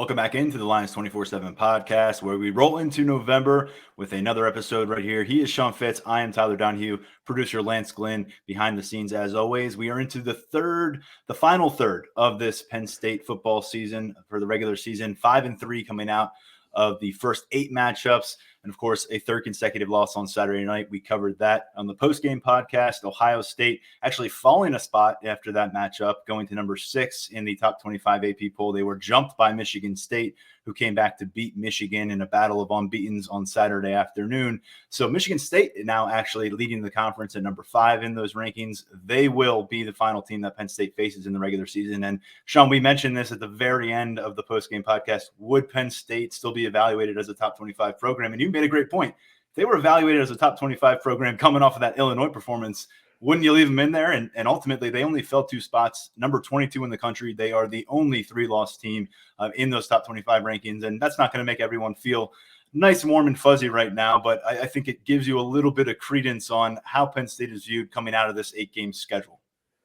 Welcome back into the Lions 24/7 podcast, where we roll into November with another episode right here. He is Sean Fitz. I am Tyler Donohue, producer Lance Glynn, behind the scenes as always. We are into the final third of this Penn State football season for the regular season. 5-3 coming out of the first 8 matchups. And of course, a third consecutive loss on Saturday night. We covered that on the post-game podcast. Ohio State actually falling a spot after that matchup, going to number 6 in the top 25 AP poll. They were jumped by Michigan State, who came back to beat Michigan in a battle of unbeatens on Saturday afternoon. So Michigan State now actually leading the conference at number 5 in those rankings. They will be the final team that Penn State faces in the regular season. And Sean, we mentioned this at the very end of the post-game podcast. Would Penn State still be evaluated as a top 25 program? And you made a great point. If they were evaluated as a top 25 program coming off of that Illinois performance, wouldn't you leave them in there? And ultimately, they only fell 2 spots, number 22 in the country. They are the only 3-loss team in those top 25 rankings. And that's not going to make everyone feel nice, warm, and fuzzy right now. But I think it gives you a little bit of credence on how Penn State is viewed coming out of this 8-game schedule.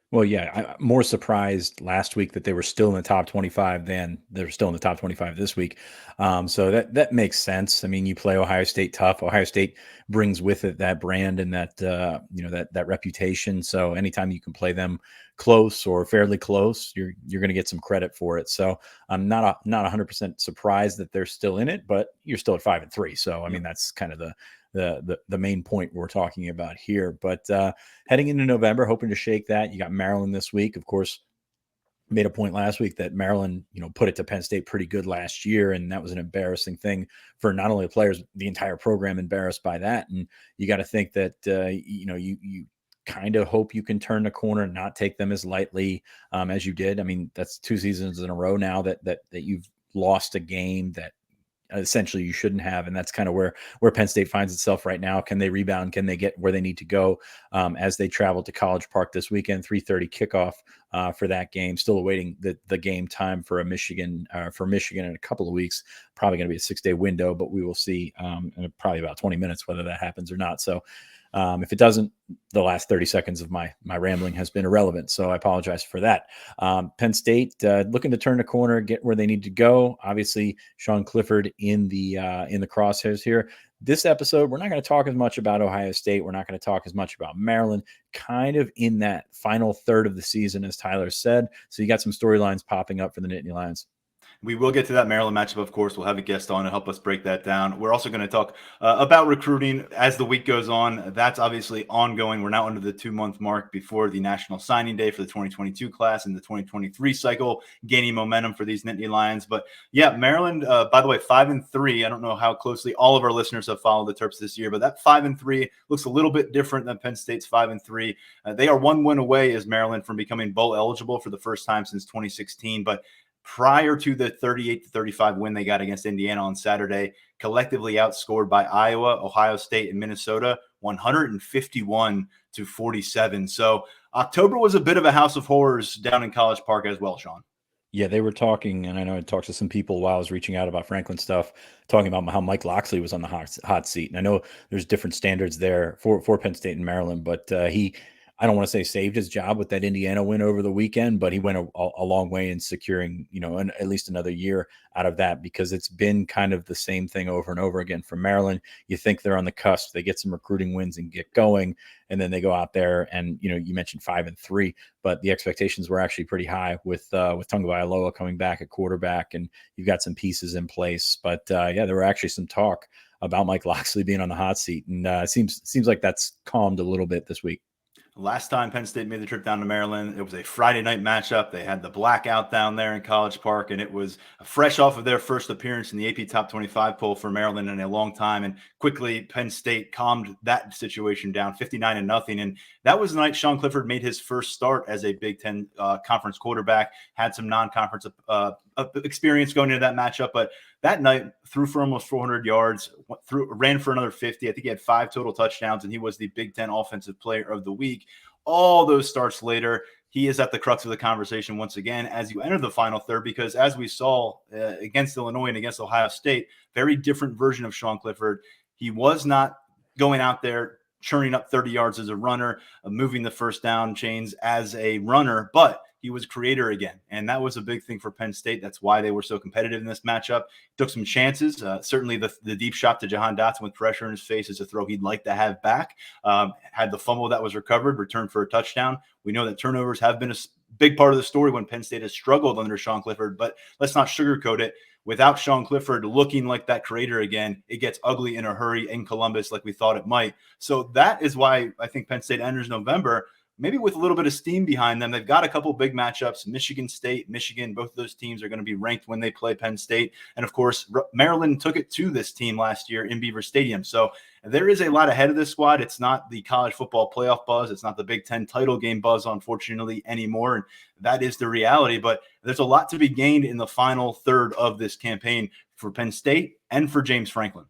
Well, yeah, I'm more surprised last week that they were still in the top 25 than they're still in the top 25 this week. So that makes sense. I mean, you play Ohio State tough. Ohio State brings with it that brand and that that reputation. So anytime you can play them close or fairly close, you're going to get some credit for it. So I'm not 100% surprised that they're still in it, but you're still at 5-3. So I mean, that's kind of the main point we're talking about here. But heading into November, hoping to shake that. You got Maryland this week, of course. Made a point last week that Maryland, put it to Penn State pretty good last year, and that was an embarrassing thing for not only the players, the entire program embarrassed by that. And you got to think that you kind of hope you can turn the corner and not take them as lightly as you did. I mean, that's 2 seasons in a row now that you've lost a game that essentially you shouldn't have. And that's kind of where Penn State finds itself right now. Can they rebound? Can they get where they need to go as they travel to College Park this weekend? 3:30 kickoff for that game. Still awaiting the game time for Michigan in a couple of weeks. Probably going to be a 6-day window, but we will see in probably about 20 minutes whether that happens or not. So if it doesn't, the last 30 seconds of my rambling has been irrelevant. So I apologize for that. Penn State looking to turn the corner, get where they need to go. Obviously, Sean Clifford in the crosshairs here. This episode, we're not going to talk as much about Ohio State. We're not going to talk as much about Maryland, kind of in that final third of the season, as Tyler said. So you got some storylines popping up for the Nittany Lions. We will get to that Maryland matchup, of course. We'll have a guest on to help us break that down. We're also going to talk about recruiting as the week goes on. That's obviously ongoing. We're now under the 2-month mark before the National Signing Day for the 2022 class and the 2023 cycle, gaining momentum for these Nittany Lions. But yeah, Maryland, by the way, 5-3. I don't know how closely all of our listeners have followed the Terps this year, but that 5-3 looks a little bit different than Penn State's 5-3. They are 1 win away as Maryland from becoming bowl eligible for the first time since 2016. But prior to the 38-35 win they got against Indiana on Saturday, collectively outscored by Iowa, Ohio State, and Minnesota, 151-47. So October was a bit of a house of horrors down in College Park as well, Sean. Yeah, they were talking, and I know I talked to some people while I was reaching out about Franklin stuff, talking about how Mike Locksley was on the hot seat. And I know there's different standards there for Penn State and Maryland, but I don't want to say saved his job with that Indiana win over the weekend, but he went a long way in securing, at least another year out of that, because it's been kind of the same thing over and over again for Maryland. You think they're on the cusp, they get some recruiting wins and get going, and then they go out there and, you mentioned 5-3, but the expectations were actually pretty high with Tagovailoa coming back at quarterback, and you've got some pieces in place. But there were actually some talk about Mike Locksley being on the hot seat, and it seems like that's calmed a little bit this week. Last time Penn State made the trip down to Maryland, it was a Friday night matchup. They had the blackout down there in College Park, and it was fresh off of their first appearance in the AP Top 25 poll for Maryland in a long time. And quickly, Penn State calmed that situation down, 59-0. And that was the night Sean Clifford made his first start as a Big Ten conference quarterback, had some non-conference experience going into that matchup. But that night, threw for almost 400 yards, ran for another 50. I think he had 5 total touchdowns, and he was the Big Ten Offensive Player of the Week. All those starts later, he is at the crux of the conversation once again as you enter the final third, because as we saw against Illinois and against Ohio State, very different version of Sean Clifford. He was not going out there churning up 30 yards as a runner, moving the first down chains as a runner, but he was creator again. And that was a big thing for Penn State. That's why they were so competitive in this matchup. Took some chances. Certainly the deep shot to Jahan Dotson with pressure in his face is a throw he'd like to have back. Had the fumble that was recovered, returned for a touchdown. We know that turnovers have been a big part of the story when Penn State has struggled under Sean Clifford, but let's not sugarcoat it. Without Sean Clifford looking like that creator again, it gets ugly in a hurry in Columbus like we thought it might. So that is why I think Penn State enters November maybe with a little bit of steam behind them. They've got a couple big matchups. Michigan State, Michigan, both of those teams are going to be ranked when they play Penn State. And of course, Maryland took it to this team last year in Beaver Stadium. So there is a lot ahead of this squad. It's not the college football playoff buzz. It's not the Big Ten title game buzz, unfortunately, anymore. And that is the reality. But there's a lot to be gained in the final third of this campaign for Penn State and for James Franklin.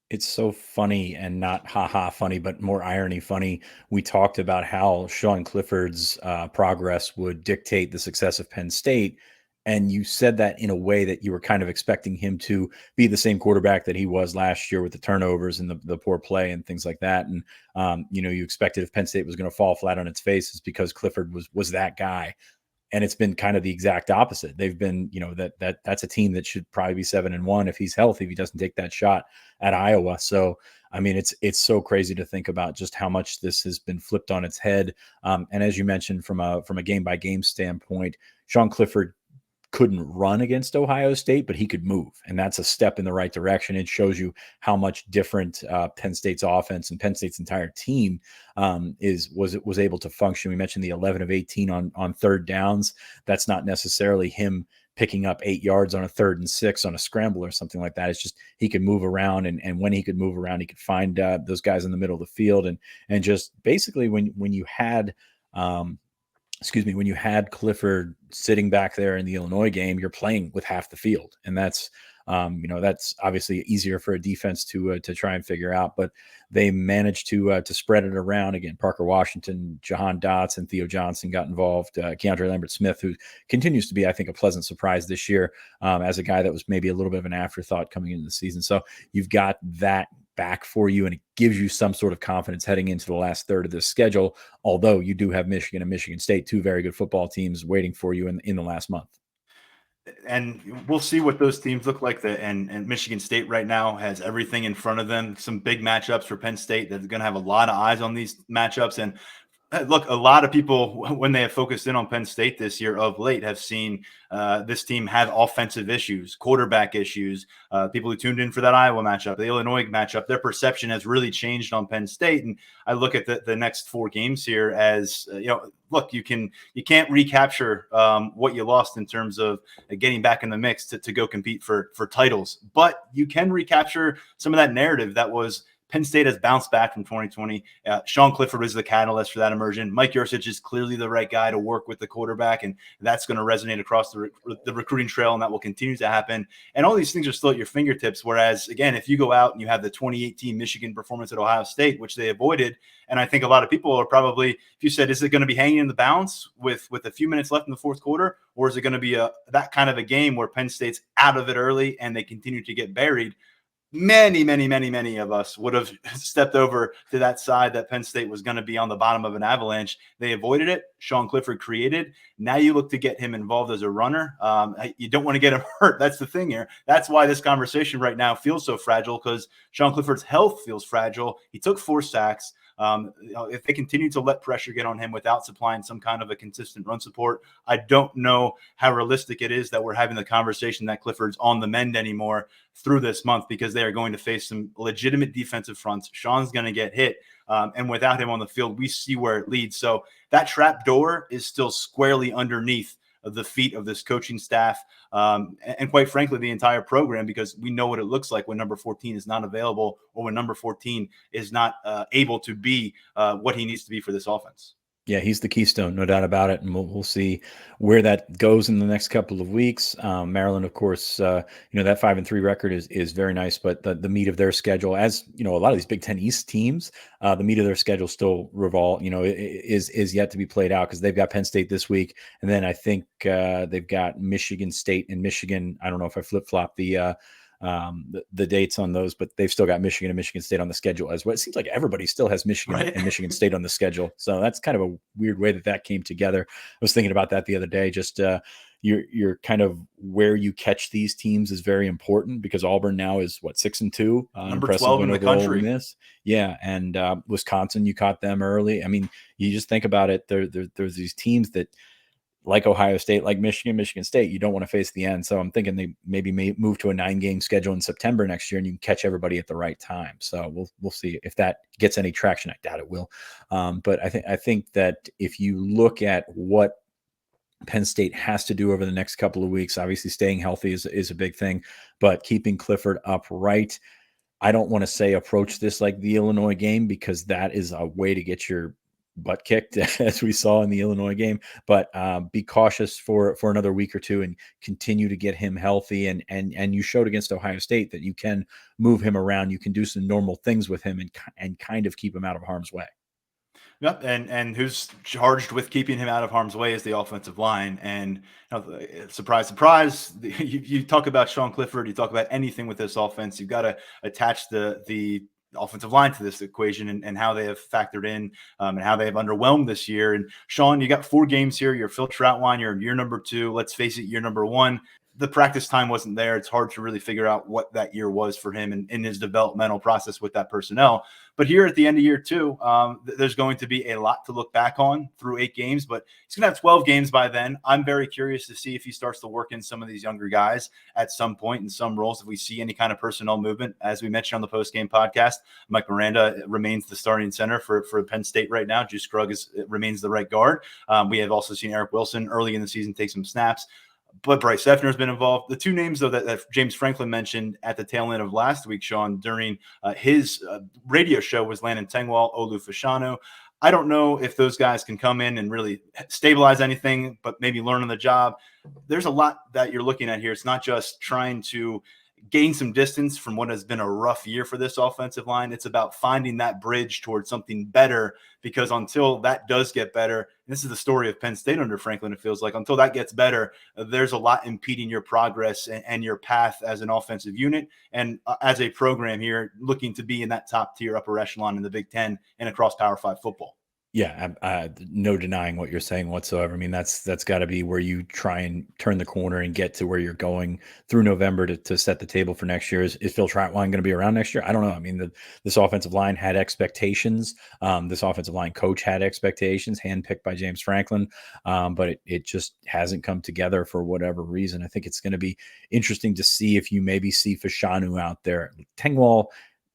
It's so funny, and not ha-ha funny, but more irony funny. We talked about how Sean Clifford's progress would dictate the success of Penn State. And you said that in a way that you were kind of expecting him to be the same quarterback that he was last year with the turnovers and the poor play and things like that. And, you expected if Penn State was going to fall flat on its face, it's because Clifford was that guy. And it's been kind of the exact opposite. They've been, that's a team that should probably be 7-1 if he's healthy, if he doesn't take that shot at Iowa. So, I mean, it's so crazy to think about just how much this has been flipped on its head. And as you mentioned, from a game by game standpoint, Sean Clifford couldn't run against Ohio State, but he could move. And that's a step in the right direction. It shows you how much different Penn State's offense and Penn State's entire team was able to function. We mentioned the 11 of 18 on third downs. That's not necessarily him picking up 8 yards on a 3rd and 6 on a scramble or something like that. It's just he could move around, and when he could move around, he could find those guys in the middle of the field. And just basically when you had when you had Clifford sitting back there in the Illinois game, you're playing with half the field. And that's obviously easier for a defense to try and figure out, but they managed to spread it around. Again, Parker Washington, Jahan Dotson, Theo Johnson got involved, Keandre Lambert-Smith, who continues to be, I think, a pleasant surprise this year as a guy that was maybe a little bit of an afterthought coming into the season. So you've got that back for you, and it gives you some sort of confidence heading into the last third of this schedule, although you do have Michigan and Michigan State, two very good football teams waiting for you in the last month. And we'll see what those teams look like. And Michigan State right now has everything in front of them. Some big matchups for Penn State. They're going to have a lot of eyes on these matchups. And look, a lot of people, when they have focused in on Penn State this year of late, have seen this team have offensive issues, quarterback issues. People who tuned in for that Iowa matchup, the Illinois matchup, their perception has really changed on Penn State. And I look at the next 4 games here as, look, you can't recapture what you lost in terms of getting back in the mix to go compete for titles, but you can recapture some of that narrative that was Penn State has bounced back from 2020. Sean Clifford was the catalyst for that immersion. Mike Yurcich is clearly the right guy to work with the quarterback, and that's going to resonate across the recruiting trail, and that will continue to happen. And all these things are still at your fingertips, whereas, again, if you go out and you have the 2018 Michigan performance at Ohio State, which they avoided, and I think a lot of people are probably, if you said, is it going to be hanging in the balance with a few minutes left in the fourth quarter, or is it going to be that kind of a game where Penn State's out of it early and they continue to get buried? Many of us would have stepped over to that side that Penn State was going to be on the bottom of an avalanche. They avoided it. Sean Clifford created. Now you look to get him involved as a runner. You don't want to get him hurt. That's the thing here. That's why this conversation right now feels so fragile, because Sean Clifford's health feels fragile. He took 4 sacks. If they continue to let pressure get on him without supplying some kind of a consistent run support, I don't know how realistic it is that we're having the conversation that Clifford's on the mend anymore through this month, because they are going to face some legitimate defensive fronts. Sean's going to get hit. And without him on the field, we see where it leads. So that trap door is still squarely underneath of the feet of this coaching staff, and quite frankly, the entire program, because we know what it looks like when number 14 is not available, or when number 14 is not able to be what he needs to be for this offense. Yeah, he's the keystone, no doubt about it. And we'll see where that goes in the next couple of weeks. Maryland, of course, that 5-3 record is very nice, but the meat of their schedule, as a lot of these Big Ten East teams, the meat of their schedule still is yet to be played out, because they've got Penn State this week, and then I think they've got Michigan State and Michigan. I don't know if I flip-flop the the dates on those, but they've still got Michigan and Michigan State on the schedule as well. It seems like everybody still has Michigan Right. and Michigan State on the schedule. So that's kind of a weird way that came together. I was thinking about that the other day. Just you're kind of where you catch these teams is very important, because Auburn now is what, 6-2, Number impressive 12 in win the over Ole country. Miss. Yeah, and Wisconsin, you caught them early. I mean, you just think about it. There's these teams that, like Ohio State, like Michigan, Michigan State, you don't want to face the end. So I'm thinking they maybe may move to a 9-game schedule in September next year, and you can catch everybody at the right time. So we'll see if that gets any traction. I doubt it will, but I think that if you look at what Penn State has to do over the next couple of weeks, obviously staying healthy is a big thing, but keeping Clifford upright. I don't want to say approach this like the Illinois game, because that is a way to get your butt kicked, as we saw in the Illinois game. But be cautious for another week or two and continue to get him healthy. And you showed against Ohio State that you can move him around. You can do some normal things with him and kind of keep him out of harm's way. Yep, and who's charged with keeping him out of harm's way is the offensive line. And surprise, surprise, you talk about Sean Clifford, you talk about anything with this offense, you've got to attach the offensive line to this equation, and how they have factored in, and how they have underwhelmed this year. And Sean, you got 4 games here. You're Phil Troutwine. You're in year number 2. Let's face it, year number 1. The practice time wasn't there. It's hard to really figure out what that year was for him and in his developmental process with that personnel. But here at the end of year 2, there's going to be a lot to look back on through 8 games, but he's going to have 12 games by then. I'm very curious to see if he starts to work in some of these younger guys at some point in some roles. If we see any kind of personnel movement, as we mentioned on the post-game podcast, Mike Miranda remains the starting center for Penn State right now. Juice Scruggs remains the right guard. We have also seen Eric Wilson early in the season take some snaps. But Bryce Effner has been involved. The 2 names, though, that James Franklin mentioned at the tail end of last week, Sean, during his radio show, was Landon Tengwall, Olu Fashanu. I don't know if those guys can come in and really stabilize anything, but maybe learn on the job. There's a lot that you're looking at here. It's not just trying to gain some distance from what has been a rough year for this offensive line. It's about finding that bridge towards something better, because until that does get better, and this is the story of Penn State under Franklin, it feels like, until that gets better, there's a lot impeding your progress and your path as an offensive unit and as a program here looking to be in that top tier upper echelon in the Big Ten and across Power 5 football. Yeah, no denying what you're saying whatsoever. I mean, that's got to be where you try and turn the corner and get to where you're going through November to set the table for next year. Is Phil Troutwine going to be around next year? I don't know. I mean, this offensive line had expectations. This offensive line coach had expectations, handpicked by James Franklin, but it just hasn't come together for whatever reason. I think it's going to be interesting to see if you maybe see Fashanu out there. Tengwall,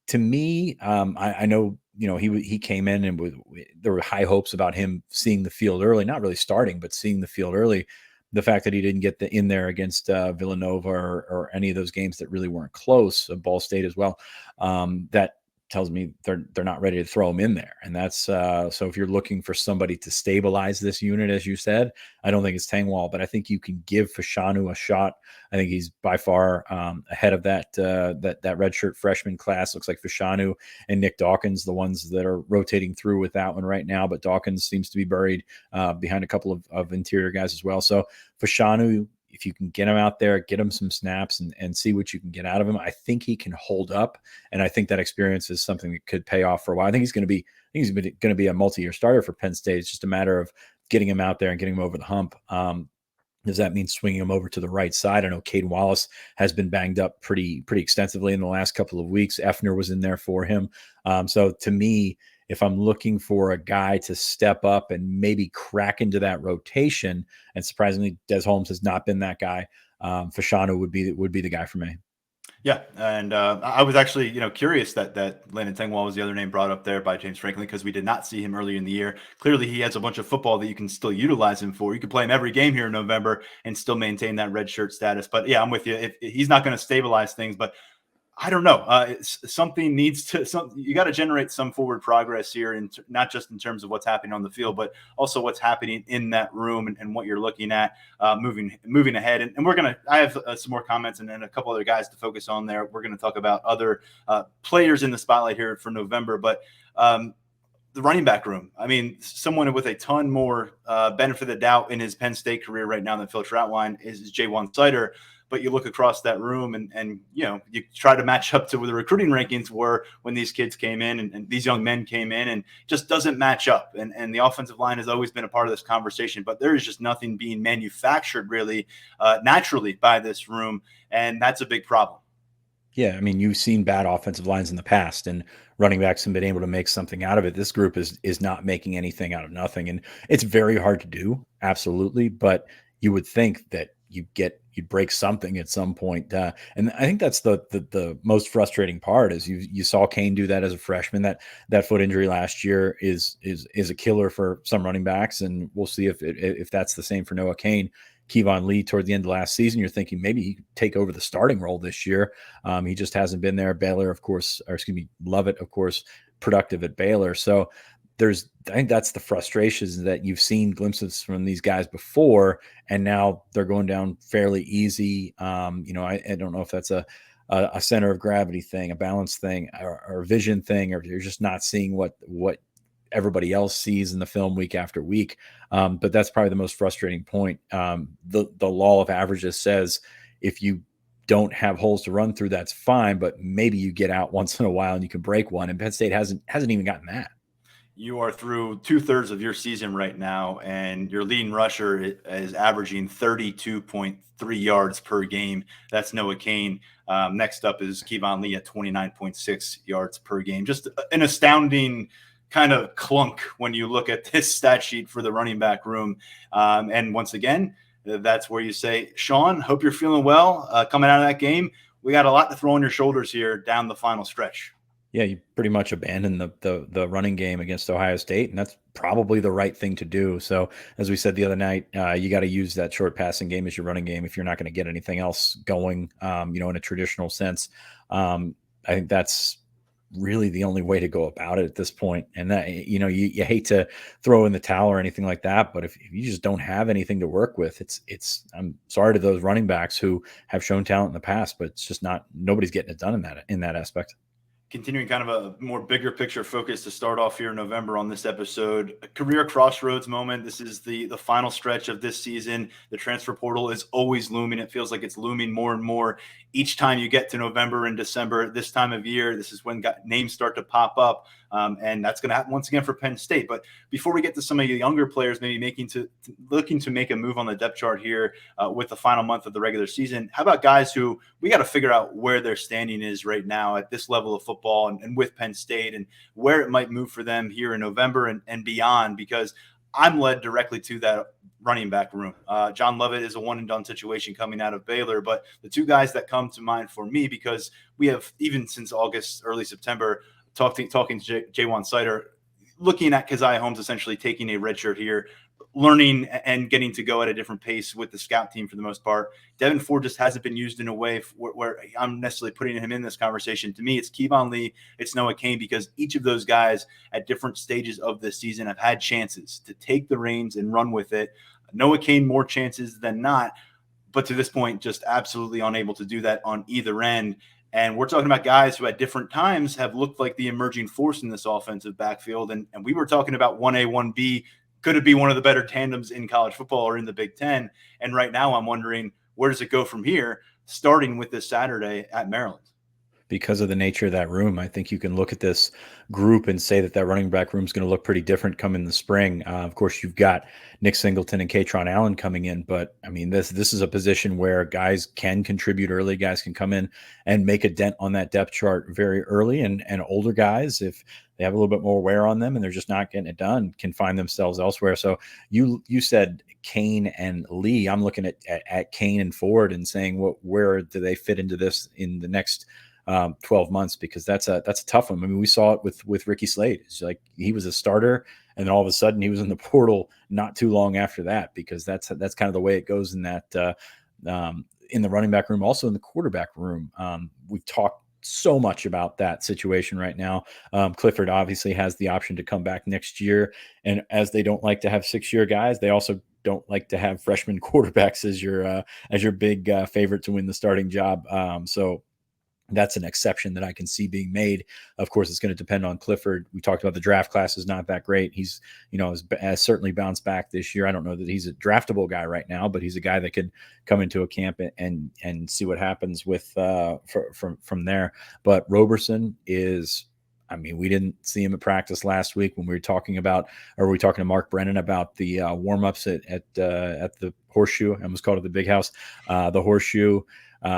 to me, I know, he came in and there were high hopes about him seeing the field early, not really starting, but seeing the field early. The fact that he didn't get in there against Villanova or any of those games that really weren't close, Ball State as well, that tells me they're not ready to throw him in there. And that's so if you're looking for somebody to stabilize this unit, as you said, I don't think it's Tengwall, but I think you can give Fashanu a shot. I think he's by far ahead of that redshirt freshman class. Looks like Fashanu and Nick Dawkins, the ones that are rotating through with that one right now, but Dawkins seems to be buried behind a couple of interior guys as well. So Fashanu, if you can get him out there, get him some snaps and see what you can get out of him, I think he can hold up. And I think that experience is something that could pay off for a while. I think he's going to be a multi-year starter for Penn State. It's just a matter of getting him out there and getting him over the hump. Does that mean swinging him over to the right side? I know Caden Wallace has been banged up pretty extensively in the last couple of weeks. Effner was in there for him. So to me, if I'm looking for a guy to step up and maybe crack into that rotation, and surprisingly, Des Holmes has not been that guy, Fashanu would be the guy for me. Yeah, and I was actually, curious that Landon Tengwall was the other name brought up there by James Franklin, because we did not see him earlier in the year. Clearly, he has a bunch of football that you can still utilize him for. You could play him every game here in November and still maintain that red shirt status. But yeah, I'm with you. If he's not going to stabilize things, but I don't know. Something needs to. You got to generate some forward progress here, and not just in terms of what's happening on the field, but also what's happening in that room and what you're looking at moving ahead. And we're gonna. I have some more comments and a couple other guys to focus on there. We're gonna talk about other players in the spotlight here for November, but. The running back room. I mean, someone with a ton more benefit of the doubt in his Penn State career right now than Phil Troutwine is Jaywan Sider. but you look across that room and you try to match up to where the recruiting rankings were when these kids came in and these young men came in, and just doesn't match up. And the offensive line has always been a part of this conversation, but there is just nothing being manufactured really naturally by this room, and that's a big problem. Yeah, I mean, you've seen bad offensive lines in the past, and running backs have been able to make something out of it. This group is not making anything out of nothing, and it's very hard to do, absolutely. But you would think that you'd break something at some point, and I think that's the most frustrating part is you saw Kane do that as a freshman. That foot injury last year is a killer for some running backs, and we'll see if that's the same for Noah Kane. Kevon Lee toward the end of last season, you're thinking maybe he could take over the starting role this year. He just hasn't been there. Baylor, of course, or excuse me, Lovett, of course, productive at Baylor. So I think that's the frustrations that you've seen glimpses from these guys before, and now they're going down fairly easy. I don't know if that's a center of gravity thing, a balance thing, or a vision thing, or you're just not seeing what everybody else sees in the film week after week. But that's probably the most frustrating point. The law of averages says if you don't have holes to run through, that's fine, but maybe you get out once in a while and you can break one. And Penn State hasn't even gotten that. You are through 2/3 of your season right now, and your leading rusher is averaging 32.3 yards per game. That's Noah Kane. Next up is Kevon Lee at 29.6 yards per game. Just an astounding kind of clunk when you look at this stat sheet for the running back room. And once again, that's where you say, Sean, hope you're feeling well coming out of that game. We got a lot to throw on your shoulders here down the final stretch. Yeah, you pretty much abandoned the running game against Ohio State, and that's probably the right thing to do. So, as we said the other night, you got to use that short passing game as your running game if you're not going to get anything else going, in a traditional sense. I think that's really the only way to go about it at this point. And that, you hate to throw in the towel or anything like that, but if you just don't have anything to work with, I'm sorry to those running backs who have shown talent in the past, but it's just nobody's getting it done in that aspect. Continuing kind of a more bigger picture focus to start off here in November on this episode, a career crossroads moment. This is the final stretch of this season. The transfer portal is always looming. It feels like it's looming more and more each time you get to November and December. This time of year, this is when names start to pop up. And that's going to happen once again for Penn State. But before we get to some of the younger players maybe looking to make a move on the depth chart here with the final month of the regular season, how about guys who we got to figure out where their standing is right now at this level of football and with Penn State, and where it might move for them here in November and beyond, because I'm led directly to that running back room. John Lovett is a one-and-done situation coming out of Baylor, but the two guys that come to mind for me, because we have, even since August, early September, talking to Jaywan Sider, looking at Keziah Holmes essentially taking a red shirt here, learning and getting to go at a different pace with the scout team for the most part. Devin Ford just hasn't been used in a way where I'm necessarily putting him in this conversation. To me, it's Kevon Lee, it's Noah Kane, because each of those guys at different stages of this season have had chances to take the reins and run with it. Noah Kane more chances than not, but to this point, just absolutely unable to do that on either end. And we're talking about guys who at different times have looked like the emerging force in this offensive backfield. And we were talking about 1A, 1B. Could it be one of the better tandems in college football or in the Big Ten? And right now I'm wondering, where does it go from here, starting with this Saturday at Maryland? Because of the nature of that room, I think you can look at this group and say that running back room is going to look pretty different come in the spring. Of course, you've got Nick Singleton and Katron Allen coming in, but I mean, this is a position where guys can contribute early. Guys can come in and make a dent on that depth chart very early, and older guys, if they have a little bit more wear on them and they're just not getting it done, can find themselves elsewhere. So you said Kane and Lee. I'm looking at Kane and Ford and saying, where do they fit into this in the next 12 months, because that's a tough one. I mean, we saw it with Ricky Slade. It's like he was a starter, and then all of a sudden he was in the portal not too long after that, because that's kind of the way it goes in that in the running back room, also in the quarterback room. We've talked so much about that situation right now. Clifford obviously has the option to come back next year, and as they don't like to have 6-year guys, they also don't like to have freshman quarterbacks as your big favorite to win the starting job. So That's an exception that I can see being made. Of course, it's going to depend on Clifford. We talked about the draft class is not that great. He's, has certainly bounced back this year. I don't know that he's a draftable guy right now, but he's a guy that could come into a camp and see what happens with from there. But Roberson is, we didn't see him at practice last week when we were talking to Mark Brennan about the warm-ups at the Horseshoe. I almost called it the Big House, the Horseshoe.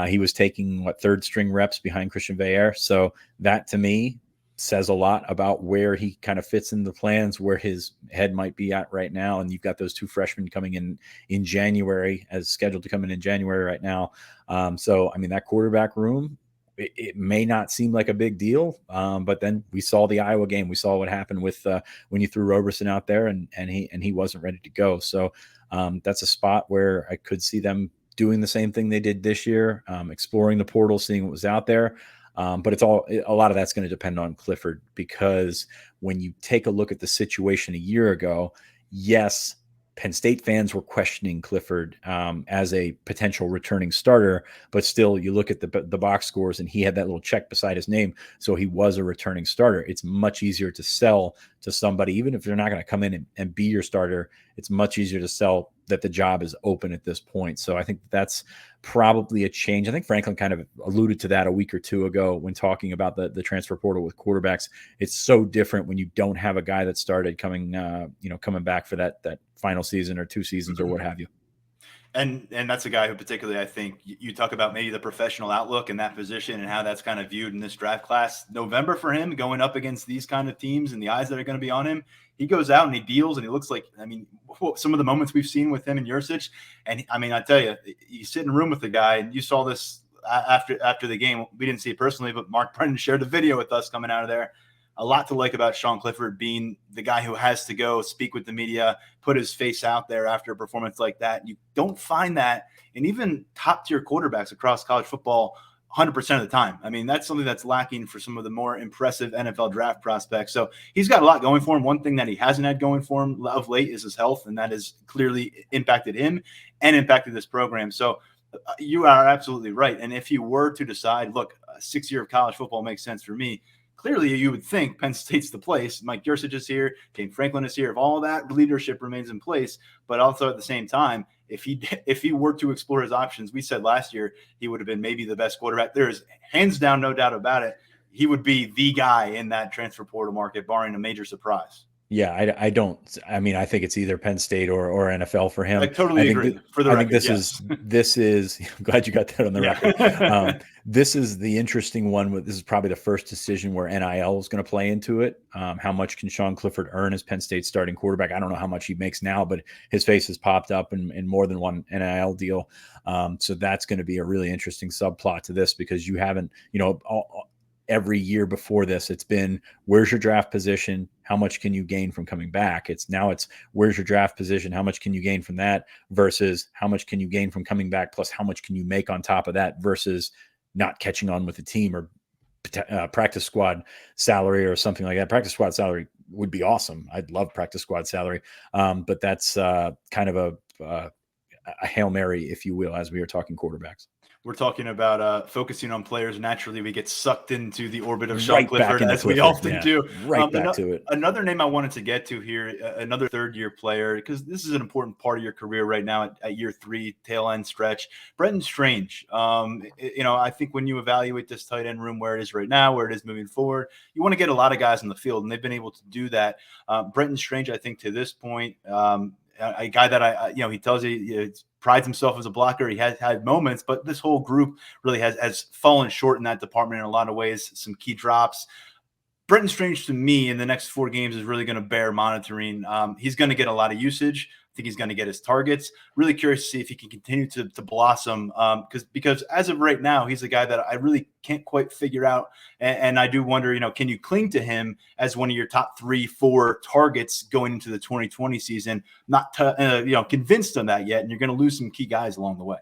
He was taking third string reps behind Christian Veillere. So that to me says a lot about where he kind of fits in the plans, where his head might be at right now. And you've got those two freshmen coming in January, as scheduled to come in January right now. That quarterback room, it may not seem like a big deal, but then we saw the Iowa game. We saw what happened with when you threw Roberson out there and he wasn't ready to go. So that's a spot where I could see them doing the same thing they did this year, exploring the portal, seeing what was out there. But a lot of that's going to depend on Clifford, because when you take a look at the situation a year ago, yes, Penn State fans were questioning Clifford as a potential returning starter, but still you look at the box scores and he had that little check beside his name. So he was a returning starter. It's much easier to sell to somebody, even if they're not going to come in and be your starter. It's much easier to sell that the job is open at this point. So I think that's probably a change. I think Franklin kind of alluded to that a week or two ago when talking about the transfer portal with quarterbacks. It's so different when you don't have a guy that started coming back for that final season or two seasons or what have you. And that's a guy who particularly, I think you talk about maybe the professional outlook in that position and how that's kind of viewed in this draft class. November for him going up against these kind of teams and the eyes that are going to be on him, he goes out and he deals and he looks like, some of the moments we've seen with him and Yurcich. And I tell you, you sit in a room with the guy and you saw this after the game. We didn't see it personally, but Mark Brennan shared the video with us coming out of there. A lot to like about Sean Clifford being the guy who has to go speak with the media, put his face out there after a performance like that. You don't find that in even top-tier quarterbacks across college football 100% of the time. That's something that's lacking for some of the more impressive NFL draft prospects. So he's got a lot going for him. One thing that he hasn't had going for him of late is his health, and that has clearly impacted him and impacted this program. So you are absolutely right. And if you were to decide, look, 6 year of college football makes sense for me, clearly you would think Penn State's the place. Mike Yurcich is here. Kane Franklin is here. If all that leadership remains in place, but also at the same time, if he were to explore his options, we said last year he would have been maybe the best quarterback. There is hands down, no doubt about it. He would be the guy in that transfer portal market, barring a major surprise. Yeah, I think it's either Penn State or NFL for him. I totally agree. For the record, this is I'm glad you got that on the record. This is the interesting one. This is probably the first decision where NIL is going to play into it. How much can Sean Clifford earn as Penn State's starting quarterback? I don't know how much he makes now, but his face has popped up in more than one NIL deal. So that's going to be a really interesting subplot to this, because you haven't, every year before this, it's been, where's your draft position? How much can you gain from coming back? It's where's your draft position? How much can you gain from that versus how much can you gain from coming back? Plus how much can you make on top of that versus not catching on with the team or practice squad salary or something like that. Practice squad salary would be awesome. I'd love practice squad salary. But that's kind of a Hail Mary, if you will, as we are talking quarterbacks. We're talking about focusing on players. Naturally, we get sucked into the orbit of Sean Clifford, as we often do. Right back to it. Another name I wanted to get to here, another third-year player, because this is an important part of your career right now at year 3, tail-end stretch. Brent Strange. I think when you evaluate this tight end room, where it is right now, where it is moving forward, you want to get a lot of guys in the field, and they've been able to do that. Brent Strange, I think, to this point, a guy that he tells you, prides himself as a blocker. He has had moments, but this whole group really has fallen short in that department in a lot of ways. Some key drops. Brent Strange, to me, in the next 4 games is really going to bear monitoring. He's going to get a lot of usage. I think he's going to get his targets. Really curious to see if he can continue to blossom, because as of right now, he's a guy that I really can't quite figure out. And I do wonder, can you cling to him as one of your top 3-4 targets going into the 2020 season? Not convinced on that yet, and you're going to lose some key guys along the way.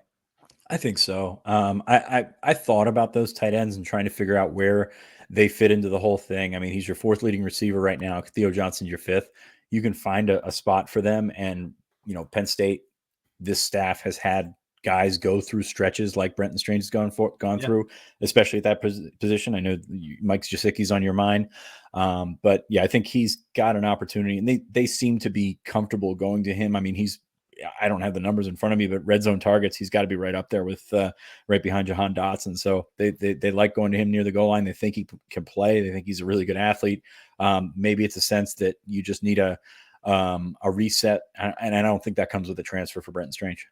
I think so. I thought about those tight ends and trying to figure out where they fit into the whole thing. He's your 4th leading receiver right now. Theo Johnson's your 5th. You can find a spot for them. And, Penn State, this staff has had guys go through stretches like Brent Strange has gone through, especially at that position. I know Mike Jasicki's on your mind. But yeah, I think he's got an opportunity, and they seem to be comfortable going to him. I mean, I don't have the numbers in front of me, but red zone targets, he's got to be right up there with right behind Jahan Dotson. So they like going to him near the goal line. They think he can play. They think he's a really good athlete. Maybe it's a sense that you just need a reset, and I don't think that comes with a transfer for Brent Strange.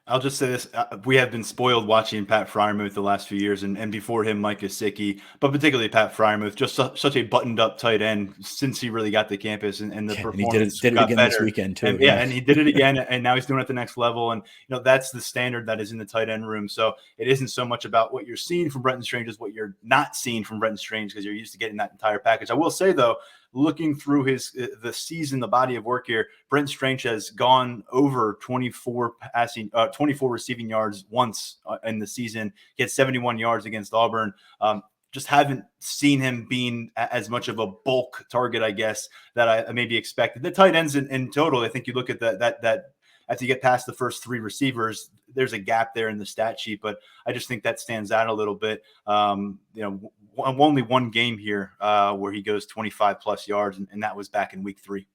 I'll just say this. We have been spoiled watching Pat Freiermuth the last few years, and before him, Mike Gesicki, but particularly Pat Freiermuth, just such a buttoned-up tight end since he really got to campus, and the performance did it got again better this weekend too. And he did it again, and now he's doing it at the next level. And that's the standard that is in the tight end room. So it isn't so much about what you're seeing from Brent Strange as what you're not seeing from Brent Strange, because you're used to getting that entire package. I will say though, looking through the season, the body of work here, Brent Strange has gone over 24 receiving yards once in the season. He had 71 yards against Auburn. Just haven't seen him being as much of a bulk target, I guess, that I maybe expected. The tight ends in total, I think you look at that after you get past the first three receivers, there's a gap there in the stat sheet, but I just think that stands out a little bit. Only one game here where he goes 25 plus yards, and that was back in week 3.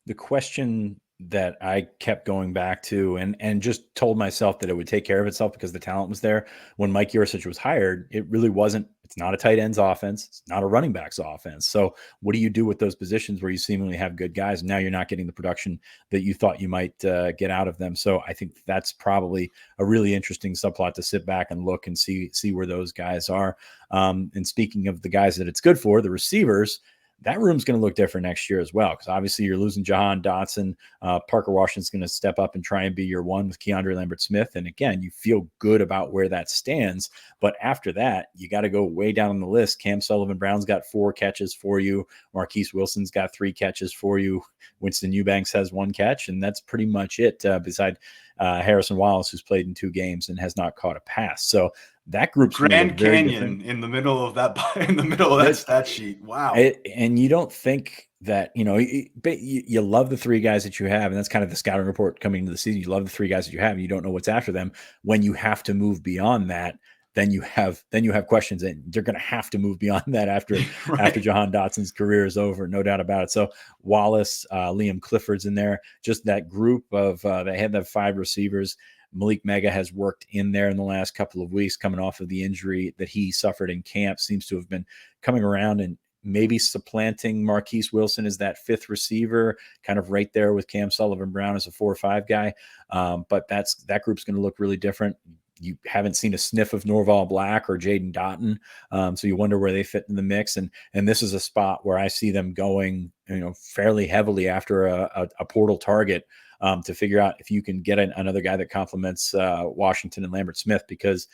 The question that I kept going back to and just told myself that it would take care of itself because the talent was there. When Mike Yurcich was hired, it really wasn't. It's not a tight ends offense. It's not a running backs offense. So what do you do with those positions where you seemingly have good guys? And now you're not getting the production that you thought you might get out of them. So I think that's probably a really interesting subplot to sit back and look and see where those guys are. And speaking of the guys that it's good for, the receivers, that room's going to look different next year as well, because obviously you're losing Jahan Dotson. Parker Washington's going to step up and try and be your one with Keandre Lambert-Smith. And again, you feel good about where that stands. But after that, you got to go way down on the list. Cam Sullivan-Brown's got 4 catches for you. Marquise Wilson's got 3 catches for you. Winston Eubanks has 1 catch, and that's pretty much it, beside Harrison Wallace, who's played in 2 games and has not caught a pass. So that group's Grand Canyon in the middle of that stat sheet. Wow. And you don't think that, you love the 3 guys that you have, and that's kind of the scouting report coming into the season. You love the 3 guys that you have, and you don't know what's after them. When you have to move beyond that, then you have questions, and you're going to have to move beyond that after right. after Jahan Dotson's career is over, no doubt about it. So Wallace, Liam Clifford's in there, just that group of they had that 5 receivers. Malik Mega has worked in there in the last couple of weeks, coming off of the injury that he suffered in camp, seems to have been coming around and maybe supplanting Marquise Wilson as that 5th receiver, kind of right there with Cam Sullivan-Brown as a 4 or 5 guy. But that group's going to look really different. You haven't seen a sniff of Norval Black or Jaden Dotton. So you wonder where they fit in the mix. And this is a spot where I see them going, fairly heavily after a portal target, to figure out if you can get another guy that complements Washington and Lambert-Smith, because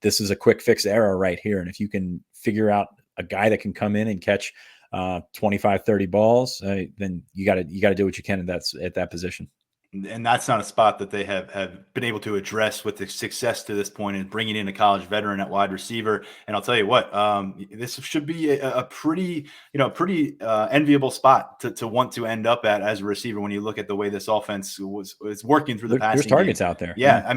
this is a quick fix era right here. And if you can figure out a guy that can come in and catch 25, 30 balls, then you got to do what you can at that position. And that's not a spot that they have been able to address with the success to this point, in bringing in a college veteran at wide receiver. And I'll tell you what, this should be a pretty enviable spot to want to end up at as a receiver when you look at the way this offense is working through the passing. There's targets game out there. Yeah.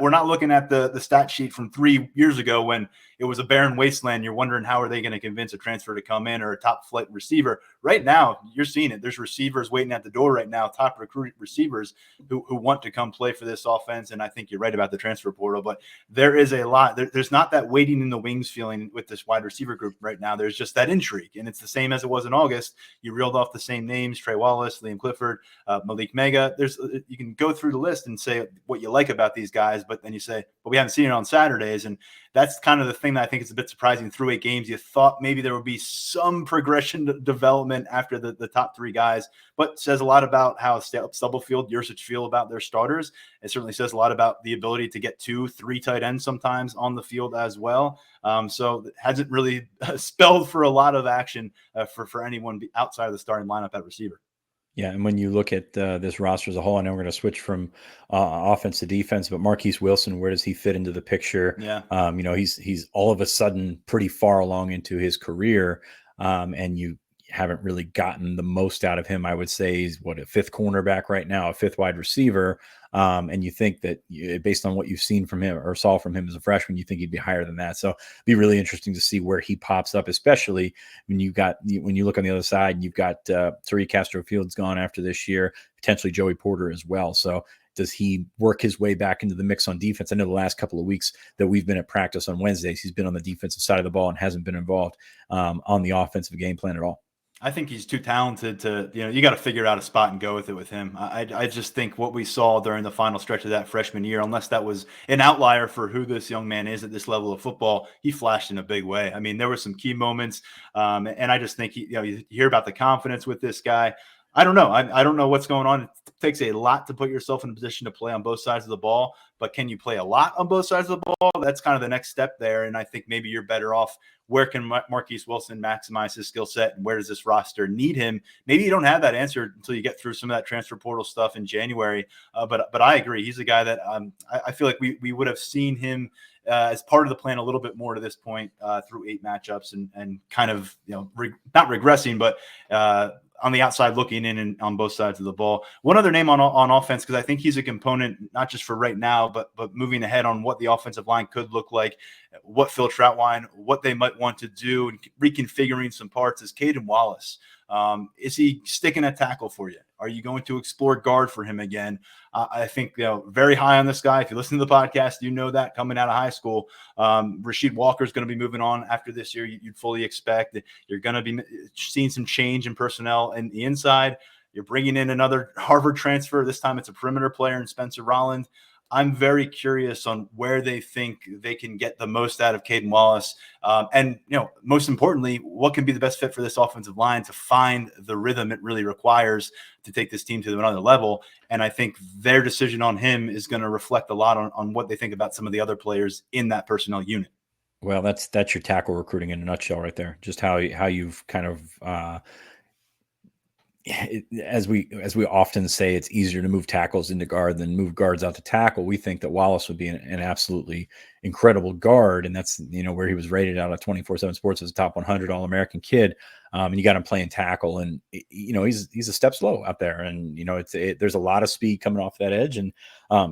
We're not looking at the stat sheet from 3 years ago when it was a barren wasteland. You're wondering, how are they going to convince a transfer to come in, or a top flight receiver? Right now, you're seeing it. There's receivers waiting at the door right now, top recruit receivers who want to come play for this offense. And I think you're right about the transfer portal, but there is a lot. There's not that waiting in the wings feeling with this wide receiver group right now. There's just that intrigue, and it's the same as it was in August. You reeled off the same names: Trey Wallace, Liam Clifford, Malik Mega. You can go through the list and say what you like about these guys, but then you say, but we haven't seen it on Saturdays. And that's kind of the thing that I think is a bit surprising. Through 8 games, you thought maybe there would be some progression development after the top 3 guys, but says a lot about how Stubblefield, Yurcich feel about their starters. It certainly says a lot about the ability to get 2, 3 tight ends sometimes on the field as well. So it hasn't really spelled for a lot of action for anyone outside of the starting lineup at receiver. Yeah, and when you look at this roster as a whole, I know we're going to switch from offense to defense, but Marquise Wilson, where does he fit into the picture? Yeah, he's all of a sudden pretty far along into his career, and haven't really gotten the most out of him. I would say he's a fifth cornerback right now, a fifth wide receiver. And you think that based on what you've seen from him or saw from him as a freshman, you think he'd be higher than that. So it'd be really interesting to see where he pops up, especially when you look on the other side and you've got Tariq Castro-Fields gone after this year, potentially Joey Porter as well. So does he work his way back into the mix on defense? I know the last couple of weeks that we've been at practice on Wednesdays, he's been on the defensive side of the ball and hasn't been involved on the offensive game plan at all. I think he's too talented to, you got to figure out a spot and go with it with him. I just think what we saw during the final stretch of that freshman year, unless that was an outlier for who this young man is at this level of football, he flashed in a big way. I mean, there were some key moments. And I just think, you hear about the confidence with this guy. I don't know. I don't know what's going on. It takes a lot to put yourself in a position to play on both sides of the ball, but can you play a lot on both sides of the ball? That's kind of the next step there. And I think maybe you're better off. Where can Marquise Wilson maximize his skill set, and where does this roster need him? Maybe you don't have that answer until you get through some of that transfer portal stuff in January. But I agree. He's a guy that I feel like we would have seen him as part of the plan a little bit more to this point through 8 matchups and kind of, not regressing, but on the outside looking in and on both sides of the ball. One other name on offense, because I think he's a component, not just for right now, but moving ahead on what the offensive line could look like, what Phil Troutwine, what they might want to do, and reconfiguring some parts, is Caden Wallace. Is he sticking a tackle for you? Are you going to explore guard for him again? I think very high on this guy. If you listen to the podcast, you know that coming out of high school. Rasheed Walker is going to be moving on after this year. You'd fully expect that you're going to be seeing some change in personnel in the inside. You're bringing in another Harvard transfer. This time it's a perimeter player in Spencer Rolland. I'm very curious on where they think they can get the most out of Caden Wallace. And, most importantly, what can be the best fit for this offensive line to find the rhythm it really requires to take this team to another level. And I think their decision on him is going to reflect a lot on what they think about some of the other players in that personnel unit. Well, that's your tackle recruiting in a nutshell right there. Just how you've kind of as we often say, it's easier to move tackles into guard than move guards out to tackle. We think that Wallace would be an absolutely incredible guard, and that's where he was rated out of 24/7 Sports as a top 100 All-American kid. And you got him playing tackle, and he's a step slow out there, and there's a lot of speed coming off that edge, and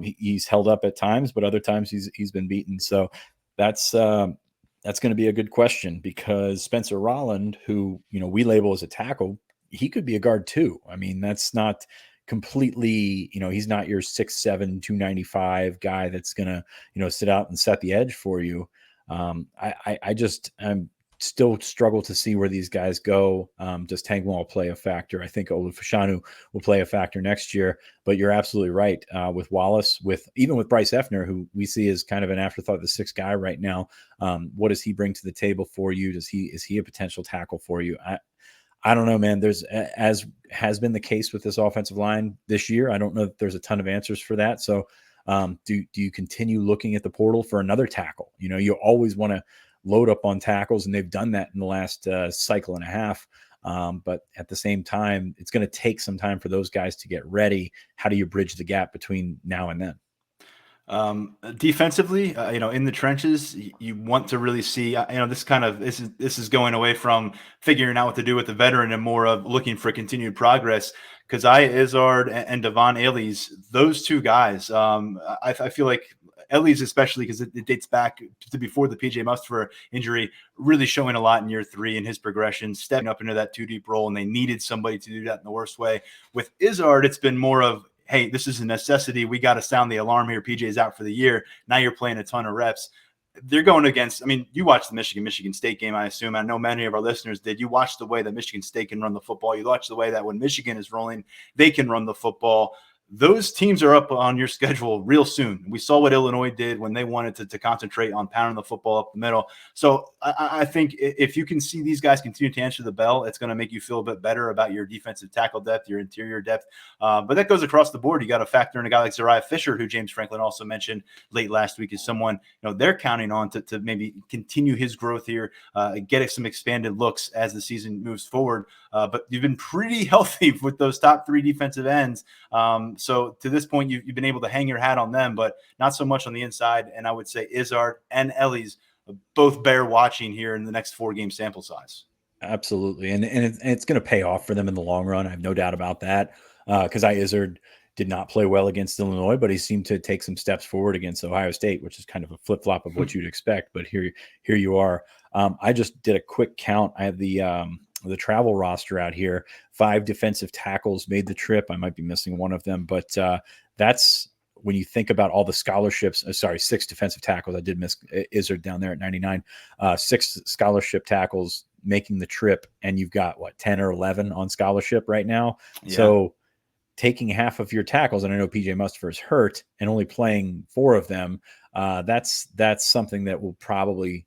he's held up at times, but other times he's been beaten. So that's going to be a good question, because Spencer Rolland, who we label as a tackle, he could be a guard too. I mean, that's not completely, he's not your 6'7", 295 guy that's going to, sit out and set the edge for you. I'm still struggle to see where these guys go. Does Tangwall play a factor? I think Olufashanu will play a factor next year, but you're absolutely right. With Wallace, even with Bryce Effner, who we see as kind of an afterthought, the sixth guy right now. What does he bring to the table for you? Is he a potential tackle for you? I don't know, man. There's, as has been the case with this offensive line this year, I don't know that there's a ton of answers for that. So do you continue looking at the portal for another tackle? You always want to load up on tackles, and they've done that in the last cycle and a half. But at the same time, it's going to take some time for those guys to get ready. How do you bridge the gap between now and then? Defensively, in the trenches, you want to really see, this is going away from figuring out what to do with the veteran and more of looking for continued progress. Keziah Izzard and Devon Ailes, those two guys, I feel like Ailes, especially because it dates back to before the PJ Mustipher injury, really showing a lot in year 3 in his progression, stepping up into that 2-deep role, and they needed somebody to do that in the worst way. With Izzard, it's been more of, hey, this is a necessity. We got to sound the alarm here. PJ's out for the year. Now you're playing a ton of reps. They're going against, you watched the Michigan State game, I assume. I know many of our listeners did. You watch the way that Michigan State can run the football. You watch the way that when Michigan is rolling, they can run the football. Those teams are up on your schedule real soon. We saw what Illinois did when they wanted to concentrate on pounding the football up the middle. So I think if you can see these guys continue to answer the bell, it's going to make you feel a bit better about your defensive tackle depth, your interior depth. But that goes across the board. You got to factor in a guy like Zariah Fisher, who James Franklin also mentioned late last week, is someone they're counting on to maybe continue his growth here, get some expanded looks as the season moves forward. But you've been pretty healthy with those top 3 defensive ends. So to this point, you've been able to hang your hat on them, but not so much on the inside. And I would say Izzard and Ailes both bear watching here in the next 4-game sample size. Absolutely. And it's going to pay off for them in the long run. I have no doubt about that. Because Izzard did not play well against Illinois, but he seemed to take some steps forward against Ohio State, which is kind of a flip flop of what you'd expect. But here you are. I just did a quick count. I have the travel roster out here. 5 defensive tackles made the trip. I might be missing one of them, but that's when you think about all the scholarships. 6 defensive tackles. I did miss Izzard down there at 99. 6 scholarship tackles making the trip, and you've got 10 or 11 on scholarship right now. Yeah. So taking half of your tackles, and I know PJ Mustipher is hurt, and only playing 4 of them, that's something that will probably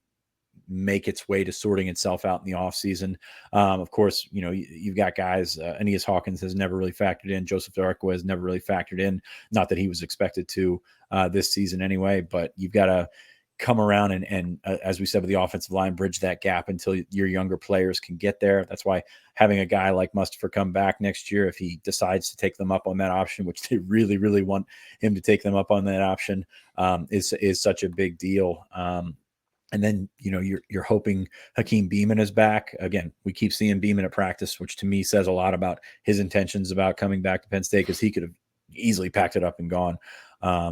make its way to sorting itself out in the offseason. Of course, you've got guys, Aeneas Hawkins has never really factored in. Joseph Darko has never really factored in. Not that he was expected to this season anyway, but you've got to come around and as we said with the offensive line, bridge that gap until your younger players can get there. That's why having a guy like Mustipher come back next year, if he decides to take them up on that option, which they really, really want him to take them up on that option, is such a big deal. And then, you're hoping Hakeem Beamon is back. Again, we keep seeing Beamon at practice, which to me says a lot about his intentions about coming back to Penn State, because he could have easily packed it up and gone.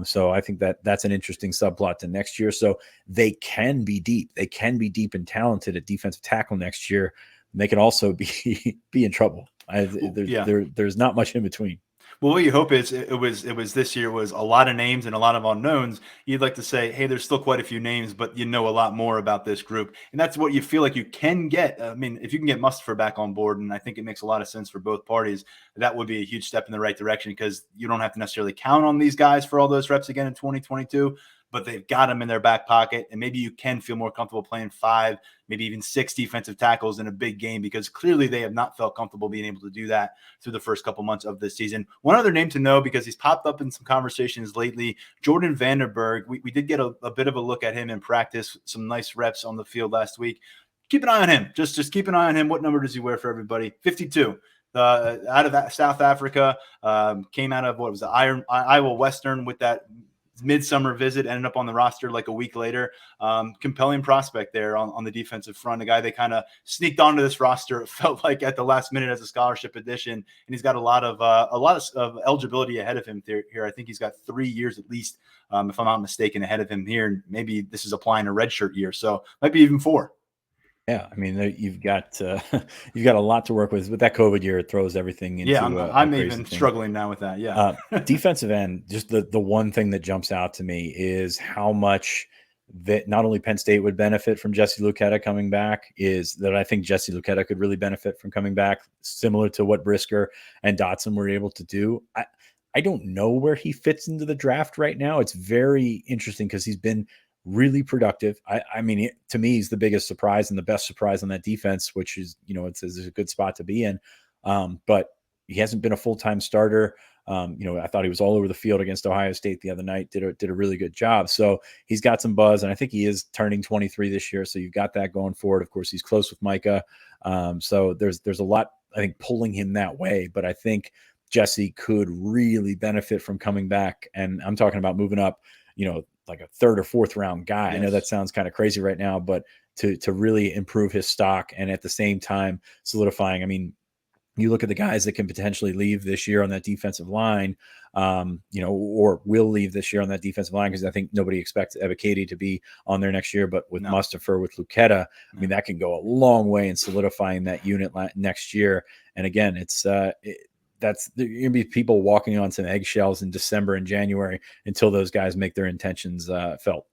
So I think that's an interesting subplot to next year. So they can be deep. They can be deep and talented at defensive tackle next year. They can also be in trouble. There's not much in between. Well, what you hope is it was this year was a lot of names and a lot of unknowns. You'd like to say, hey, there's still quite a few names, but you know a lot more about this group. And that's what you feel like you can get. I mean, if you can get Mustipher back on board, and I think it makes a lot of sense for both parties, that would be a huge step in the right direction, because you don't have to necessarily count on these guys for all those reps again in 2022. But they've got them in their back pocket, and maybe you can feel more comfortable playing 5, maybe even 6 defensive tackles in a big game, because clearly they have not felt comfortable being able to do that through the first couple months of this season. One other name to know, because he's popped up in some conversations lately, Jordan Vanderburgh. We did get a bit of a look at him in practice, some nice reps on the field last week. Keep an eye on him. Just keep an eye on him. What number does he wear for everybody? 52. Out of South Africa, came out of Iowa Western with that midsummer visit, ended up on the roster like a week later. Compelling prospect there on the defensive front, a guy they kind of sneaked onto this roster, it felt like, at the last minute as a scholarship addition, and he's got a lot of eligibility ahead of him here. I think he's got 3 years at least, if I'm not mistaken, ahead of him here, and maybe this is applying a redshirt year, so might be even 4. Yeah, I mean, you've got a lot to work with that COVID year. It throws everything into. Yeah, I'm even struggling now with that. Yeah, defensive end. Just the one thing that jumps out to me is how much that not only Penn State would benefit from Jesse Luketa coming back, is that I think Jesse Luketa could really benefit from coming back, similar to what Brisker and Dotson were able to do. I don't know where he fits into the draft right now. It's very interesting because he's been really productive. I mean, to me, he's the biggest surprise and the best surprise on that defense, which is, it's a good spot to be in. But he hasn't been a full-time starter. I thought he was all over the field against Ohio State the other night, did a really good job. So he's got some buzz, and I think he is turning 23 this year. So you've got that going forward. Of course, he's close with Micah. So there's a lot, I think, pulling him that way, but I think Jesse could really benefit from coming back. And I'm talking about moving up, like a 3rd or 4th round guy. Yes. I know that sounds kind of crazy right now, but to really improve his stock, and at the same time solidifying. I mean, you look at the guys that can potentially leave this year on that defensive line, or will leave this year on that defensive line, because I think nobody expects Ebiketie to be on there next year. But with Mustipher, with Luketa, I mean, that can go a long way in solidifying that unit next year. And again, it's that's there going to be people walking on some eggshells in December and January until those guys make their intentions felt.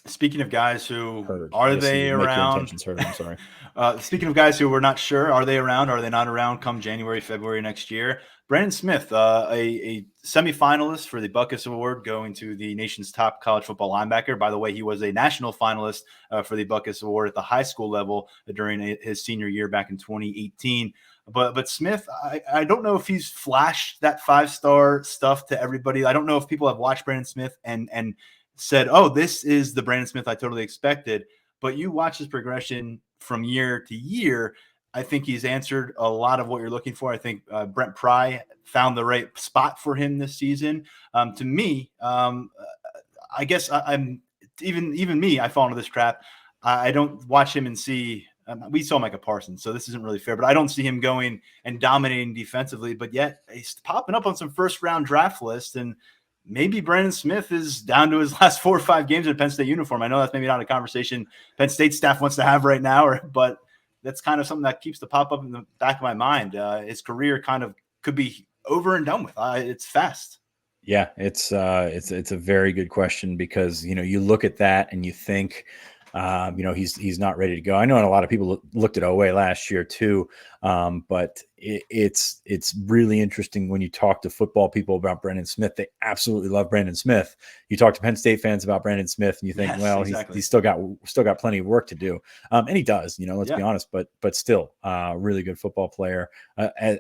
Speaking of guys who heard. Are yes, they around? Heard, I'm sorry. Speaking of guys who we're not sure, are they around? Are they not around come January, February next year? Brandon Smith, a semifinalist for the Buckus Award, going to the nation's top college football linebacker. By the way, he was a national finalist for the Buckus Award at the high school level during his senior year back in 2018. But Smith, I don't know if he's flashed that 5-star stuff to everybody. I don't know if people have watched Brandon Smith and said, oh, this is the Brandon Smith I totally expected. But you watch his progression from year to year. I think he's answered a lot of what you're looking for. I think Brent Pry found the right spot for him this season. To me, I guess I'm even me. I fall into this trap. I don't watch him and see We saw Micah Parsons, so this isn't really fair, but I don't see him going and dominating defensively, but yet he's popping up on some first-round draft lists, and maybe Brandon Smith is down to his last 4 or 5 games in a Penn State uniform. I know that's maybe not a conversation Penn State staff wants to have right now, but that's kind of something that keeps to pop up in the back of my mind. His career kind of could be over and done with. It's fast. Yeah, it's a very good question, because you look at that and you think, he's not ready to go. I know a lot of people looked at OA last year too, but it's really interesting when you talk to football people about Brandon Smith. They absolutely love Brandon Smith. You talk to Penn State fans about Brandon Smith, and you think, well, exactly. he's still got plenty of work to do, and he does. Let's be honest, but still, really good football player.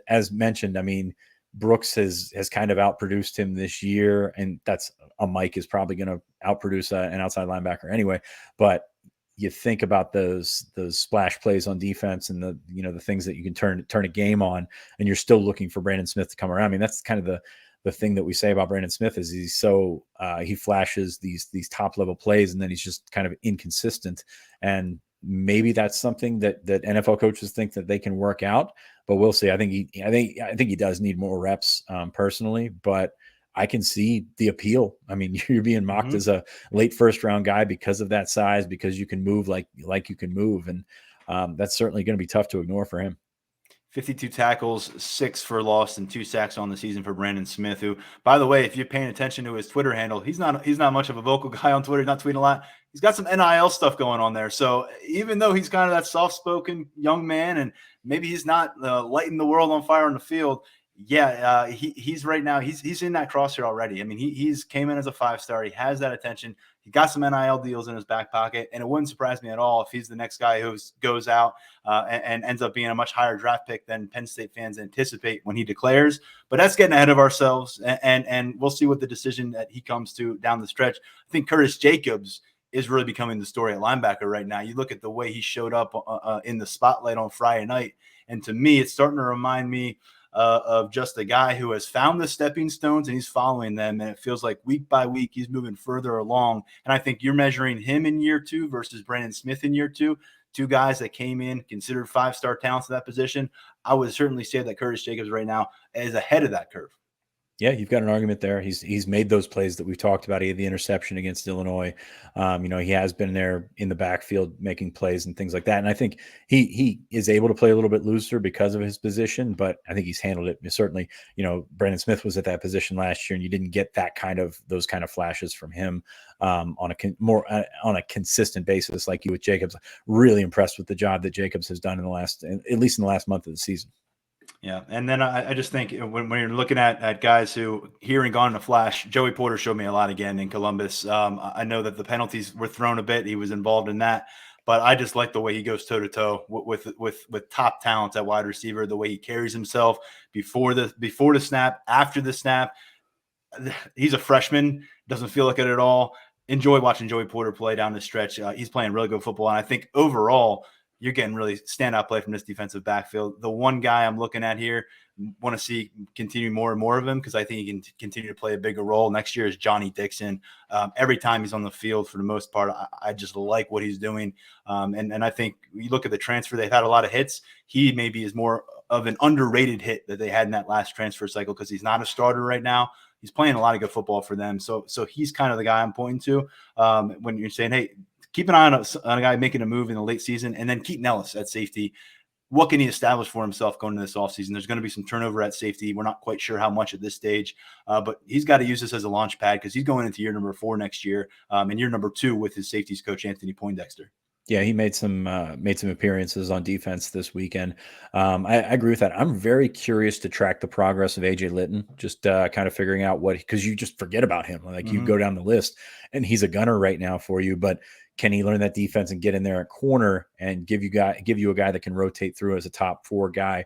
As mentioned, I mean, Brooks has kind of outproduced him this year, and that's Mike is probably going to outproduce an outside linebacker anyway. But you think about those splash plays on defense and the things that you can turn a game on, and you're still looking for Brandon Smith to come around. I mean, that's kind of the thing that we say about Brandon Smith is he's so he flashes these top level plays, and then he's just kind of inconsistent. And maybe that's something that NFL coaches think that they can work out, but we'll see. I think he does need more reps personally, but I can see the appeal. I mean, you're being mocked as a late first round guy because of that size, because you can move like you can move. And that's certainly going to be tough to ignore for him. 52 tackles, 6 for loss, and 2 sacks on the season for Brandon Smith, who, by the way, if you're paying attention to his Twitter handle, he's not much of a vocal guy on Twitter. He's not tweeting a lot. He's got some NIL stuff going on there. So even though he's kind of that soft-spoken young man, and maybe he's not lighting the world on fire on the field, he's right now, he's in that crosshair already. I mean, he's came in as a 5-star. He has that attention. He got some NIL deals in his back pocket, and it wouldn't surprise me at all if he's the next guy who goes out and ends up being a much higher draft pick than Penn State fans anticipate when he declares. But that's getting ahead of ourselves, and we'll see what the decision that he comes to down the stretch. I think Curtis Jacobs is really becoming the story at linebacker right now. You look at the way he showed up in the spotlight on Friday night, and to me, it's starting to remind me of just a guy who has found the stepping stones and he's following them. And it feels like week by week, he's moving further along. And I think you're measuring him in year 2 versus Brandon Smith in year 2, 2 guys that came in, considered 5-star talents at that position. I would certainly say that Curtis Jacobs right now is ahead of that curve. Yeah, you've got an argument there. He's made those plays that we've talked about. He had the interception against Illinois. He has been there in the backfield making plays and things like that. And I think he is able to play a little bit looser because of his position, but I think he's handled it. Certainly, Brandon Smith was at that position last year, and you didn't get those kind of flashes from him on a consistent basis like you with Jacobs. Really impressed with the job that Jacobs has done at least in the last month of the season. Yeah, and then I just think when you're looking at guys who here and gone in a flash, Joey Porter showed me a lot again in Columbus. I know that the penalties were thrown a bit; he was involved in that, but I just like the way he goes toe to toe with top talents at wide receiver. The way he carries himself before the snap, after the snap. He's a freshman; doesn't feel like it at all. Enjoy watching Joey Porter play down the stretch. He's playing really good football, and I think overall, you're getting really standout play from this defensive backfield. The one guy I'm looking at here, want to see continue more and more of him because I think he can continue to play a bigger role next year, is Johnny Dixon. Every time he's on the field, for the most part, I just like what he's doing. And I think you look at the transfer, they've had a lot of hits. He maybe is more of an underrated hit that they had in that last transfer cycle because he's not a starter right now. He's playing a lot of good football for them. So he's kind of the guy I'm pointing to when you're saying, hey, keep an eye on a guy making a move in the late season, and then Keaton Ellis at safety. What can he establish for himself going into this offseason? There's going to be some turnover at safety. We're not quite sure how much at this stage, but he's got to use this as a launch pad because he's going into year number 4 next year, and year number 2 with his safeties coach, Anthony Poindexter. Yeah, he made some appearances on defense this weekend. I agree with that. I'm very curious to track the progress of AJ Linton, just kind of figuring out because you just forget about him. Like you go down the list, and he's a gunner right now for you, but can he learn that defense and get in there at corner and give you a guy that can rotate through as a top 4 guy?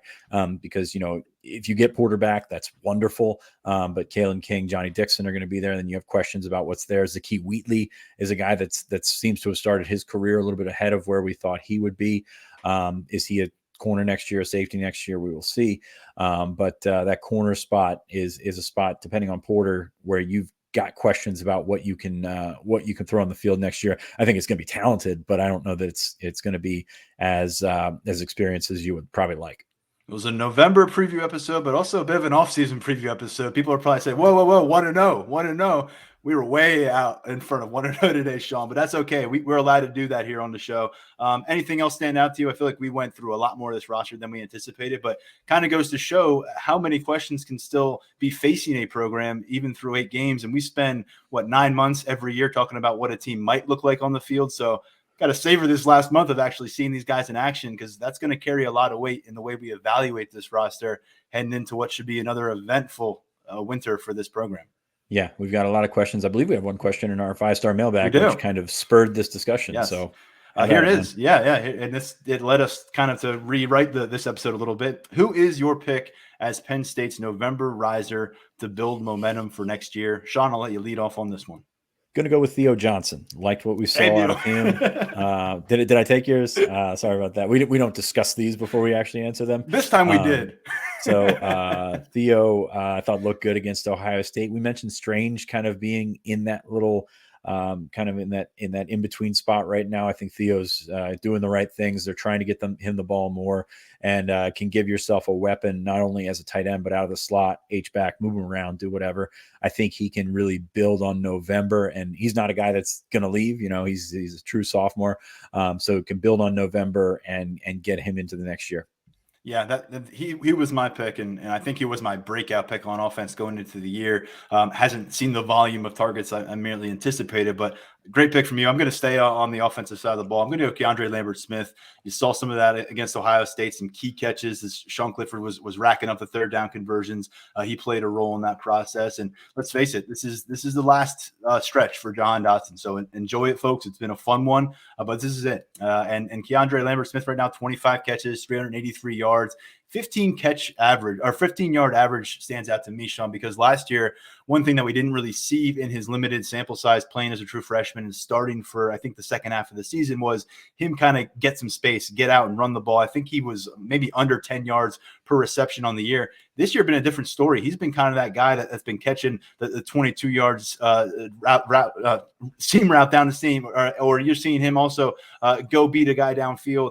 Because if you get Porter back, that's wonderful. But Kalen King, Johnny Dixon are going to be there. And then you have questions about what's there. Zakeem Wheatley is a guy that seems to have started his career a little bit ahead of where we thought he would be. Is he a corner next year, a safety next year? We will see. But that corner spot is a spot, depending on Porter, where you've got questions about what you can throw on the field next year. I think it's going to be talented, but I don't know that it's going to be as experienced as you would probably like. It was a November preview episode, but also a bit of an off-season preview episode. People are probably saying, whoa, 1-0. We were way out in front of 1-0 today, Sean, but that's okay. We're allowed to do that here on the show. Anything else stand out to you? I feel like we went through a lot more of this roster than we anticipated, but kind of goes to show how many questions can still be facing a program even through 8 games. And we spend, 9 months every year talking about what a team might look like on the field. So got to savor this last month of actually seeing these guys in action, because that's going to carry a lot of weight in the way we evaluate this roster heading into what should be another eventful winter for this program. Yeah, we've got a lot of questions. I believe we have one question in our 5-star mailbag, which kind of spurred this discussion. Yes. So here it is. Man. Yeah. And it led us kind of to rewrite this episode a little bit. Who is your pick as Penn State's November riser to build momentum for next year? Sean, I'll let you lead off on this one. Going to go with Theo Johnson. Liked what we saw out of him. Did I take yours? Sorry about that. We don't discuss these before we actually answer them. This time we did. So Theo, I thought looked good against Ohio State. We mentioned Strange kind of being in that little kind of in that in-between spot right now. I think Theo's doing the right things. They're trying to get him the ball more, and can give yourself a weapon not only as a tight end but out of the slot, H-back, move him around, do whatever. I think he can really build on November, and he's not a guy that's going to leave. He's a true sophomore, so can build on November and get him into the next year. Yeah, he was my pick, and I think he was my breakout pick on offense going into the year. Hasn't seen the volume of targets I merely anticipated, but great pick from you. I'm going to stay on the offensive side of the ball. I'm going to go Keandre Lambert-Smith. You saw some of that against Ohio State, some key catches as Sean Clifford was racking up the third down conversions. He played a role in that process. And let's face it, this is the last stretch for Jahan Dotson. So enjoy it, folks. It's been a fun one, but this is it. And Keandre Lambert-Smith right now, 25 catches, 383 yards. 15-yard average stands out to me, Sean, because last year, one thing that we didn't really see in his limited sample size playing as a true freshman and starting for, I think, the second half of the season was him kind of get some space, get out and run the ball. I think he was maybe under 10 yards per reception on the year. This year been a different story. He's been kind of that guy that's been catching the 22 yards seam route down the seam, or you're seeing him also go beat a guy downfield,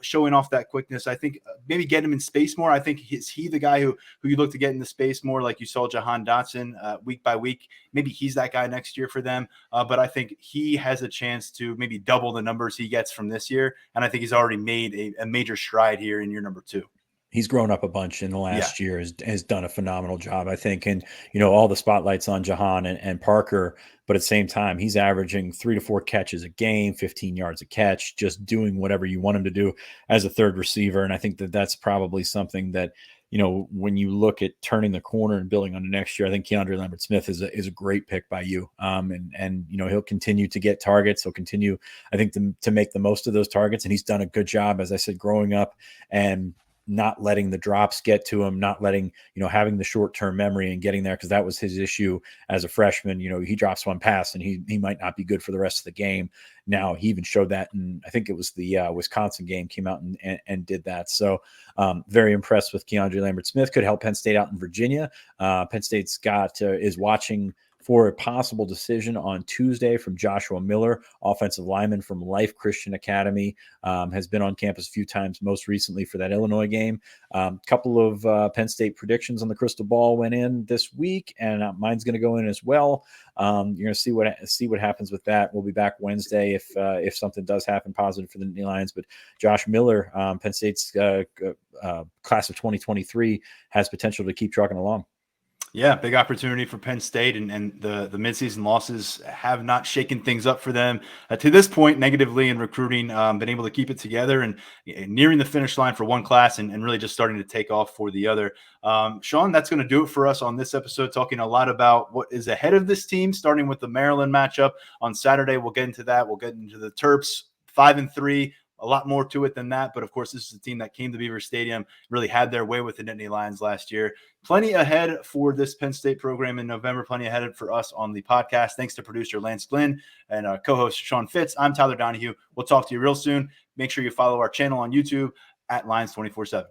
showing off that quickness. I think maybe get him in space more. I think is he the guy who you look to get in the space more, like you saw Jahan Dotson week by week. Maybe he's that guy next year for them. But I think he has a chance to maybe double the numbers he gets from this year. And I think he's already made a major stride here in year number 2. He's grown up a bunch in the last year, has done a phenomenal job, I think. And, all the spotlights on Jahan and Parker, but at the same time, he's averaging 3 to 4 catches a game, 15 yards a catch, just doing whatever you want him to do as a third receiver. And I think that's probably something that, when you look at turning the corner and building on the next year, I think Keandre Lambert-Smith is a great pick by you. And he'll continue to get targets. He'll continue, I think, to make the most of those targets. And he's done a good job, as I said, growing up and not letting the drops get to him, not letting, having the short-term memory and getting there, because that was his issue as a freshman. He drops one pass and he might not be good for the rest of the game. Now he even showed that, and I think it was the Wisconsin game, came out and did that. So very impressed with Keandre Lambert-Smith. Could help Penn State out in Virginia. Penn State's is watching for a possible decision on Tuesday from Joshua Miller, offensive lineman from Life Christian Academy, has been on campus a few times, most recently for that Illinois game. Couple of Penn State predictions on the crystal ball went in this week, and mine's going to go in as well. You're going to see what happens with that. We'll be back Wednesday if something does happen positive for the Nittany Lions. But Josh Miller, Penn State's class of 2023, has potential to keep trucking along. Yeah, big opportunity for Penn State, and the midseason losses have not shaken things up for them to this point negatively in recruiting. Been able to keep it together and nearing the finish line for one class and really just starting to take off for the other. Sean, that's going to do it for us on this episode, talking a lot about what is ahead of this team, starting with the Maryland matchup on Saturday. We'll get into that. We'll get into the Terps 5-3. A lot more to it than that. But, of course, this is a team that came to Beaver Stadium, really had their way with the Nittany Lions last year. Plenty ahead for this Penn State program in November. Plenty ahead for us on the podcast. Thanks to producer Lance Glynn and co-host Sean Fitz. I'm Tyler Donohue. We'll talk to you real soon. Make sure you follow our channel on YouTube at Lions 24/7.